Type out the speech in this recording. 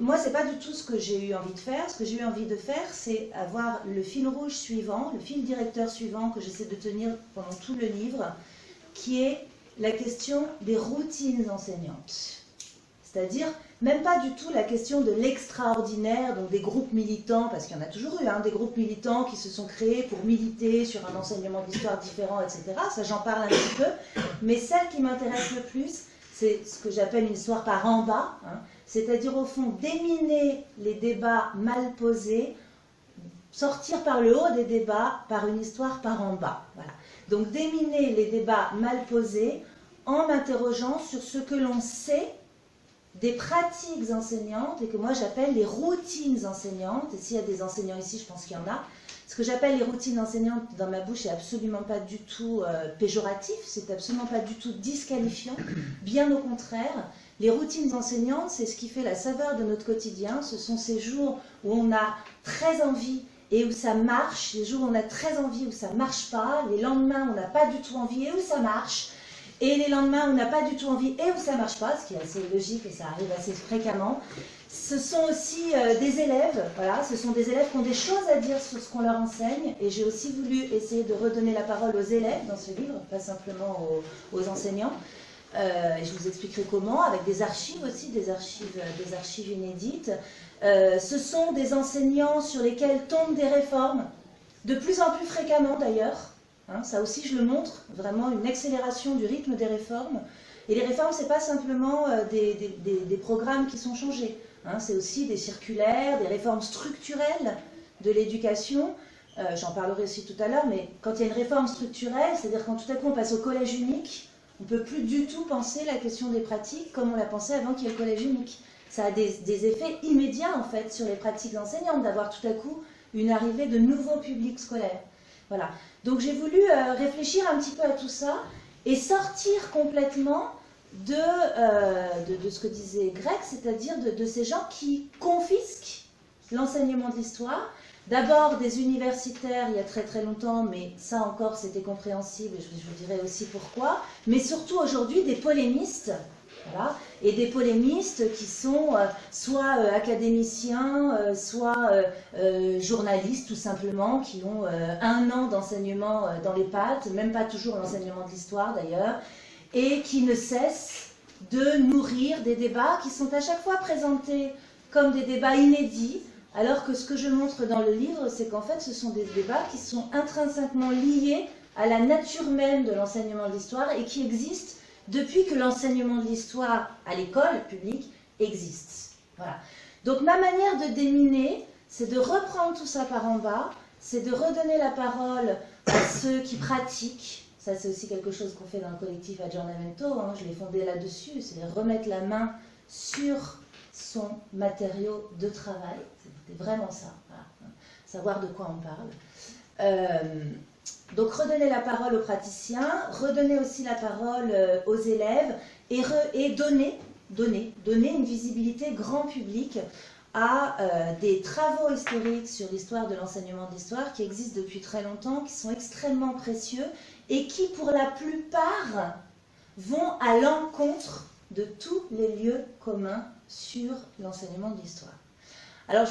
Moi, c'est pas du tout ce que j'ai eu envie de faire. Ce que j'ai eu envie de faire, c'est avoir le fil rouge suivant, le fil directeur suivant que j'essaie de tenir pendant tout le livre, qui est la question des routines enseignantes. C'est-à-dire, même pas du tout la question de l'extraordinaire, donc des groupes militants, parce qu'il y en a toujours eu, des groupes militants qui se sont créés pour militer sur un enseignement d'histoire différent, etc. Ça, j'en parle un petit peu. Mais celle qui m'intéresse le plus, c'est ce que j'appelle une histoire par en bas, c'est-à-dire au fond déminer les débats mal posés, sortir par le haut des débats par une histoire par en bas. Voilà. Donc déminer les débats mal posés en m'interrogeant sur ce que l'on sait des pratiques enseignantes et que moi j'appelle les routines enseignantes. Et s'il y a des enseignants ici, je pense qu'il y en a. Ce que j'appelle les routines enseignantes dans ma bouche n'est absolument pas du tout péjoratif, c'est absolument pas du tout disqualifiant, bien au contraire. Les routines enseignantes, c'est ce qui fait la saveur de notre quotidien. Ce sont ces jours où on a très envie et où ça marche, les jours où on a très envie où ça ne marche pas, les lendemains où on n'a pas du tout envie et où ça marche, et les lendemains où on n'a pas du tout envie et où ça ne marche pas, ce qui est assez logique et ça arrive assez fréquemment. Ce sont aussi des élèves, voilà, ce sont des élèves qui ont des choses à dire sur ce qu'on leur enseigne, et j'ai aussi voulu essayer de redonner la parole aux élèves dans ce livre, pas simplement aux enseignants. Et je vous expliquerai comment, avec des archives aussi, des archives inédites. Ce sont des enseignants sur lesquels tombent des réformes, de plus en plus fréquemment d'ailleurs. Ça aussi je le montre, vraiment une accélération du rythme des réformes. Et les réformes, ce n'est pas simplement des programmes qui sont changés. C'est aussi des circulaires, des réformes structurelles de l'éducation. J'en parlerai aussi tout à l'heure, mais quand il y a une réforme structurelle, c'est-à-dire quand tout à coup on passe au collège unique, on ne peut plus du tout penser la question des pratiques comme on l'a pensé avant qu'il y ait le collège unique. Ça a des effets immédiats en fait sur les pratiques enseignantes, d'avoir tout à coup une arrivée de nouveaux publics scolaires. Voilà. Donc j'ai voulu réfléchir un petit peu à tout ça et sortir complètement de ce que disait Greg, c'est-à-dire de ces gens qui confisquent l'enseignement de l'histoire. D'abord des universitaires il y a très très longtemps, mais ça encore c'était compréhensible et je vous dirai aussi pourquoi, mais surtout aujourd'hui des polémistes, voilà, et des polémistes qui sont soit académiciens, soit journalistes tout simplement, qui ont 1 an d'enseignement dans les pattes, même pas toujours l'enseignement de l'histoire d'ailleurs, et qui ne cessent de nourrir des débats qui sont à chaque fois présentés comme des débats inédits, alors que ce que je montre dans le livre, c'est qu'en fait, ce sont des débats qui sont intrinsèquement liés à la nature même de l'enseignement de l'histoire et qui existent depuis que l'enseignement de l'histoire à l'école publique existe. Voilà. Donc ma manière de déminer, c'est de reprendre tout ça par en bas, c'est de redonner la parole à ceux qui pratiquent. Ça, c'est aussi quelque chose qu'on fait dans le collectif Aggiornamento, je l'ai fondé là-dessus, c'est de remettre la main sur son matériau de travail. C'était vraiment ça, voilà. Savoir de quoi on parle. Donc redonner la parole aux praticiens, redonner aussi la parole aux élèves et donner une visibilité grand public à des travaux historiques sur l'histoire de l'enseignement de l'histoire qui existent depuis très longtemps, qui sont extrêmement précieux et qui, pour la plupart, vont à l'encontre de tous les lieux communs sur l'enseignement de l'histoire. Alors,